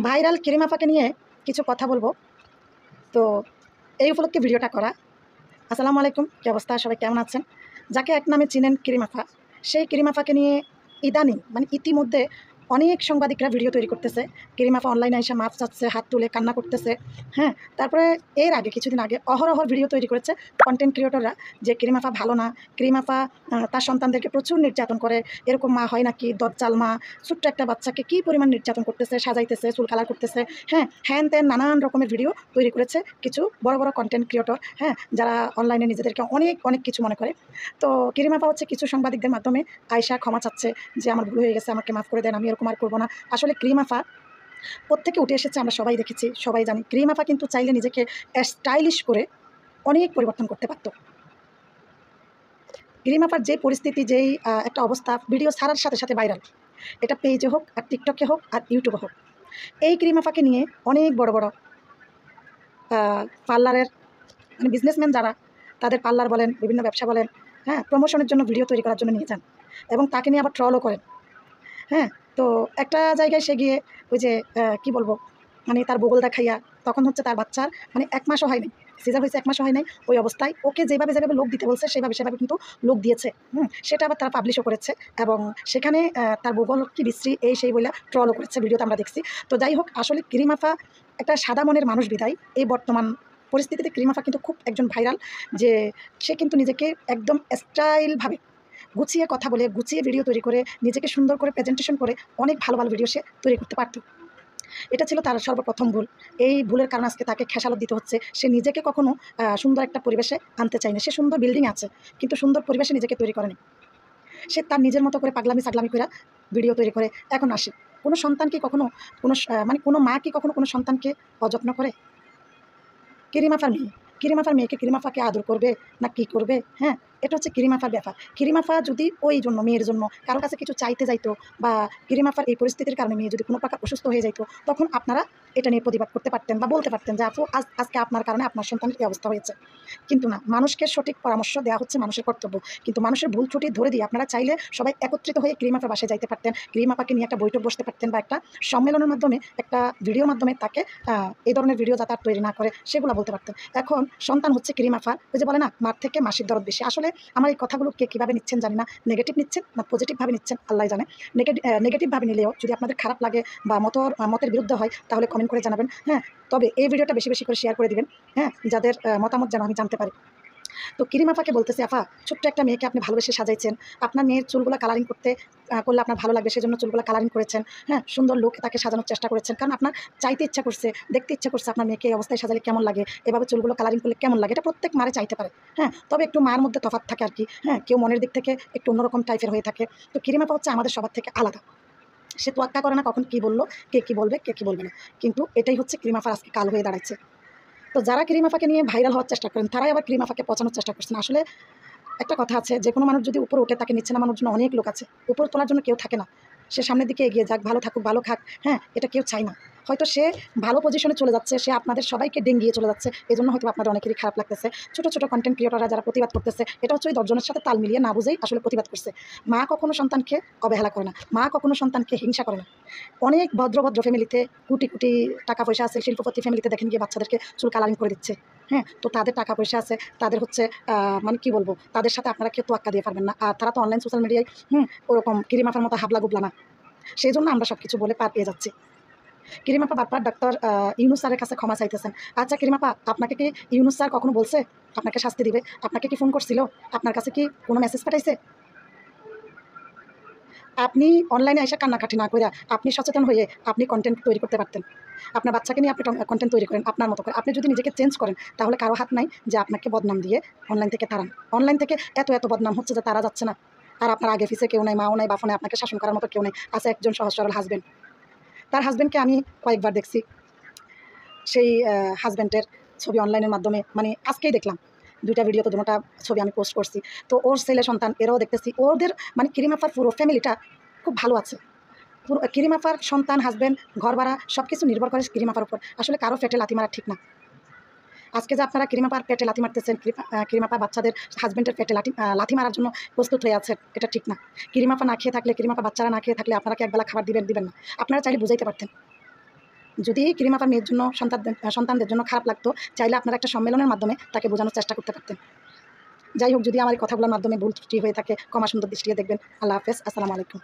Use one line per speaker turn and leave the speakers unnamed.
Viral cream আপাকে নিয়ে কিছু কথা বলবো। তো এই উপলক্ষে ভিডিওটা করা। আসসালামু আলাইকুম, কী অবস্থা, সবাই কেমন আছেন? যাকে এক নামে চিনেন ক্রিম আপা, সেই ক্রিম আপাকে নিয়ে ইদানিং ইতিমধ্যে অনেক সাংবাদিকরা ভিডিও তৈরি করতেছে। ক্রিম আপা অনলাইনে এসে মাপ চাচ্ছে, হাত তুলে কান্না করতেছে। হ্যাঁ, তারপরে এর আগে কিছুদিন আগে অহরহ ভিডিও তৈরি করেছে কন্টেন্ট ক্রিয়েটররা যে ক্রিম আপা ভালো না, ক্রিম আপা তার সন্তানদেরকে প্রচুর নির্যাতন করে, এরকম মা হয় নাকি, দজ্জাল মা, ছোট্ট একটা বাচ্চাকে কী পরিমাণ নির্যাতন করতেছে, সাজাইতেছে, চুল কালার করতেছে। হ্যাঁ, হ্যান ত্যান নানান রকমের ভিডিও তৈরি করেছে কিছু বড় বড় কন্টেন্ট ক্রিয়েটর, হ্যাঁ, যারা অনলাইনে নিজেদেরকে অনেক অনেক কিছু মনে করে। তো ক্রিম আপা হচ্ছে কিছু সাংবাদিকদের মাধ্যমে আয়শা ক্ষমা চাচ্ছে যে আমার ভুল হয়ে গেছে, আমাকে মাফ করে দেন, আমি এরকম আর করবো না। আসলে ক্রিম আপা কোত্থেকে উঠে এসেছে আমরা সবাই দেখেছি, সবাই জানি। ক্রিম আপা কিন্তু চাইলে নিজেকে স্টাইলিশ করে অনেক পরিবর্তন করতে পারত। ক্রিম আপার যে পরিস্থিতি, যেই একটা অবস্থা, ভিডিও ছাড়ার সাথে সাথে ভাইরাল, এটা পেজে হোক আর টিকটকে হোক আর ইউটিউবে হোক। এই ক্রিম আপাকে নিয়ে অনেক বড় বড় পার্লারের বিজনেসম্যান যারা, তাদের পার্লার বলেন, বিভিন্ন ব্যবসা বলেন, হ্যাঁ, প্রমোশনের জন্য ভিডিও তৈরি করার জন্য নিয়ে যান এবং তাকে নিয়ে আবার ট্রলও করেন। হ্যাঁ, তো একটা জায়গায় সে গিয়ে ওই যে কি বলবো, তার বগল দেখাইয়া, তখন হচ্ছে তার বাচ্চার 1 মাসও হয়নি, সিজার হয়েছে 1 মাসও হয় নাই, ওই অবস্থায় ওকে যেভাবে যেভাবে লোক দিতে বলছে সেভাবে কিন্তু লোক দিয়েছে। সেটা আবার তারা পাবলিশও করেছে এবং সেখানে তার বগল কি বিশ্রী, এই সেই বইলা ট্রলও করেছে, ভিডিওতে আমরা দেখছি। তো যাই হোক, আসলে ক্রিম আপা একটা সাদা মনের মানুষ বিদায় এই বর্তমান পরিস্থিতিতে ক্রিম আপা কিন্তু খুব একজন ভাইরাল, যে সে কিন্তু নিজেকে একদম স্টাইলভাবে গুছিয়ে কথা বলে, গুছিয়ে ভিডিও তৈরি করে, নিজেকে সুন্দর করে প্রেজেন্টেশন করে অনেক ভালো ভালো ভিডিও সে তৈরি করতে পারত। এটা ছিল তার সর্বপ্রথম ভুল। এই ভুলের কারণে আজকে তাকে খেসারত দিতে হচ্ছে। সে নিজেকে কখনো সুন্দর একটা পরিবেশে আনতে চায়নি। সে সুন্দর বিল্ডিং আছে, কিন্তু সুন্দর পরিবেশে নিজেকে তৈরি করেনি। সে তার নিজের মতো করে পাগলামি সাগলামি করে ভিডিও তৈরি করে এখন আসে। কোনো সন্তান কি কখনো, কোনো মা কি কখনো কোনো সন্তানকে অযত্ন করে? কিরিমাফার মেয়ে, কিরিমাফার মেয়েকে কিরিমাফাকে আদর করবে না কি করবে? হ্যাঁ, এটা হচ্ছে কিরিমাফার ব্যাপার। কিরিমাফা যদি ওই জন্য, মেয়ের জন্য কারো কাছে কিছু চাইতে যাইতো, বা কিরিমাফার এই পরিস্থিতির কারণে মেয়ে যদি কোনো প্রকার অসুস্থ হয়ে যাইতো, তখন আপনারা এটা নিয়ে প্রতিবাদ করতে পারতেন বা বলতে পারতেন যে আপু আজকে আপনার কারণে আপনার সন্তানের এই অবস্থা হয়েছে। কিন্তু না, মানুষকে সঠিক পরামর্শ দেওয়া হচ্ছে মানুষের কর্তব্য। কিন্তু মানুষের ভুল ত্রুটি ধরে দিয়ে আপনারা চাইলে সবাই একত্রিত হয়ে ক্রিমাফার বাসায় যাইতে পারতেন, ক্রিমাফাকে নিয়ে একটা বৈঠক বসতে পারতেন, বা একটা সম্মেলনের মাধ্যমে, একটা ভিডিওর মাধ্যমে তাকে এই ধরনের ভিডিও যাতে আর তৈরি না করে সেগুলো বলতে পারতেন। এখন সন্তান হচ্ছে ক্রিমাফা, ওই যে বলে না, মার থেকে মাসির দরদ বেশি। আসলে আমার এই কথাগুলো কে কীভাবে নিচ্ছেন জানি না, নেগেটিভ নিচ্ছেন না পজিটিভভাবে নিচ্ছেন আল্লাহ জানে। নেগেটিভভাবে নিলেও যদি আপনাদের খারাপ লাগে বা মতের বিরুদ্ধে হয়, তাহলে কমেন্ট করে জানাবেন। হ্যাঁ, তবে এই ভিডিওটা বেশি বেশি করে শেয়ার করে দিবেন, হ্যাঁ, যাদের মতামত যেন আমি জানতে পারি। তো কিরিম আপাকে বলতেছি, আপা, ছোট্ট একটা মেয়েকে আপনি ভালোবেসে সাজাইছেন, আপনার মেয়ের চুলগুলো কালারিং করলে আপনার ভালো লাগবে, সেজন্য চুলগুলো কালারিং করেছেন। হ্যাঁ, সুন্দর লুক তাকে সাজানোর চেষ্টা করেছেন, কারণ আপনার চাইতে ইচ্ছা করছে, দেখতে ইচ্ছা করছে আপনার মেয়েকে এই অবস্থায় সাজালে কেমন লাগে, এভাবে চুলগুলো কালারিং করলে কেমন লাগে। এটা প্রত্যেক মারে চাইতে পারে। হ্যাঁ, তবে একটু মার মধ্যে তফাৎ থাকে আর কি। হ্যাঁ, কেউ মনের দিক থেকে একটু অন্যরকম টাইপের হয়ে থাকে। তো কিরিম আপা হচ্ছে আমাদের সবার থেকে আলাদা। সে তোয়াক্কা করে না কখন কী বললো, কে কী বলবে, কে কী বলবে না। কিন্তু এটাই হচ্ছে ক্রিম আপার আজকে কাল হয়ে দাঁড়াচ্ছে। তো যারা ক্রিম আপাকে নিয়ে ভাইরাল হওয়ার চেষ্টা করেন, তারাই আবার ক্রিম আপাকে পচানোর চেষ্টা করছেন। আসলে একটা কথা আছে, যে কোনো মানুষ যদি উপরে ওঠে, তাকে নিচে নামানোর জন্য অনেক লোক আছে। উপরে তোলার জন্য কেউ থাকে না। সে সামনের দিকে এগিয়ে যাক, ভালো থাকুক, ভালো খাক, হ্যাঁ, এটা কেউ চায় না। হয়তো সে ভালো পজিশনে চলে যাচ্ছে, সে আপনাদের সবাইকে ডেঙ্গিয়ে চলে যাচ্ছে, এজন্য হয়তো আপনাদের অনেকেরই খারাপ লাগতেছে। ছোটো ছোটো কন্টেন্ট ক্রিয়েটররা যারা প্রতিবাদ করতেছে, এটা হচ্ছে ওই 10 জনের সাথে তাল মিলিয়ে না বুঝেই আসলে প্রতিবাদ করছে। মা কখনো সন্তানকে অবহেলা করে না, মা কখনো সন্তানকে হিংসা করে না। অনেক ভদ্র ভদ্র ফ্যামিলিতে, কোটি কোটি টাকা পয়সা আছে, শিল্পপতি ফ্যামিলিতে দেখেন গিয়ে বাচ্চাদেরকে চুল কালারিং করে দিচ্ছে। হ্যাঁ, তো তাদের টাকা পয়সা আছে, তাদের হচ্ছে কি বলবো, তাদের সাথে আপনারা কেউ তোয়াক্কা দিয়ে পারবেন না। আর তারা তো অনলাইন সোশ্যাল মিডিয়ায় ওরকম কিরিমাফার মতো হাবলা গুবলা না। সেই জন্য আমরা সব কিছু বলে পার পেয়ে যাচ্ছি। কিরিমাপা বারবার ডাক্তার ইউনুস স্যারের কাছে ক্ষমা চাইতেছেন। আচ্ছা কিরিমাপা, আপনাকে কি ইউনুস স্যার কখনো বলছে আপনাকে শাস্তি দিবে? আপনাকে কি ফোন করছিল? আপনার কাছে কি কোনো মেসেজ পাঠাইছে? আপনি অনলাইনে এসে কান্নাকাটি না কইরা আপনি সচেতন হয়ে আপনি কনটেন্ট তৈরি করতে পারতেন। আপনার বাচ্চাকে নিয়ে আপনি কনটেন্ট তৈরি করেন আপনার মতো করে। আপনি যদি নিজেকে চেঞ্জ করেন, তাহলে কারো হাত নাই যে আপনাকে বদনাম দিয়ে অনলাইন থেকে তাড়ান। অনলাইন থেকে এত বদনাম হচ্ছে যে তারা যাচ্ছে না। আর আপনার আগে পিছে কেউ নাই, মাও নাই, বাপও নাই, আপনাকে শাসন করার মতো কেউ নেই। আছে একজন সহজ সরল হাসব্যান্ড। তার হাসব্যান্ডকে আমি কয়েকবার দেখছি। সেই হাসব্যান্ডের ছবি অনলাইনের মাধ্যমে আজকেই দেখলাম। ২টা ভিডিওতে ২টা ছবি আমি পোস্ট করছি। তো ওর ছেলে সন্তান এরাও দেখতেছি। ওদের কিরিম আপার পুরো ফ্যামিলিটা খুব ভালো আছে। পুরো কিরিম আপার সন্তান, হাসব্যান্ড, ঘর ভাড়া সবকিছু নির্ভর করে কিরিম আপার উপর। আসলে কারো পেটে লাথি মারা ঠিক না। আজকে যে আপনারা কিরিম আপার পেটে লাথি মারতেছেন, কিরিম আপা বাচ্চাদের হাসব্যান্ডের পেটে লাথি মারার জন্য প্রস্তুত হয়ে আছেন, এটা ঠিক না। কিরিম আপা না খেয়ে থাকলে, কিরিম আপা বাচ্চারা না খেয়ে থাকলে আপনারা কি একবেলা খাবার দিবেন না? আপনারা চাইলে বুঝাইতে পারতেন। যদি কিরিমাপার মেয়ের জন্য সন্তানদের জন্য খারাপ লাগতো, চাইলে আপনারা একটা সম্মেলনের মাধ্যমে তাকে বোঝানোর চেষ্টা করতে পারতেন। যাই হোক, যদি আমার এই কথাগুলোর মাধ্যমে ভুল ত্রুটি হয়ে থাকে ক্ষমা সুন্দর দৃষ্টিতে দেখবেন। আল্লাহ হাফেজ, আসসালামু আলাইকুম।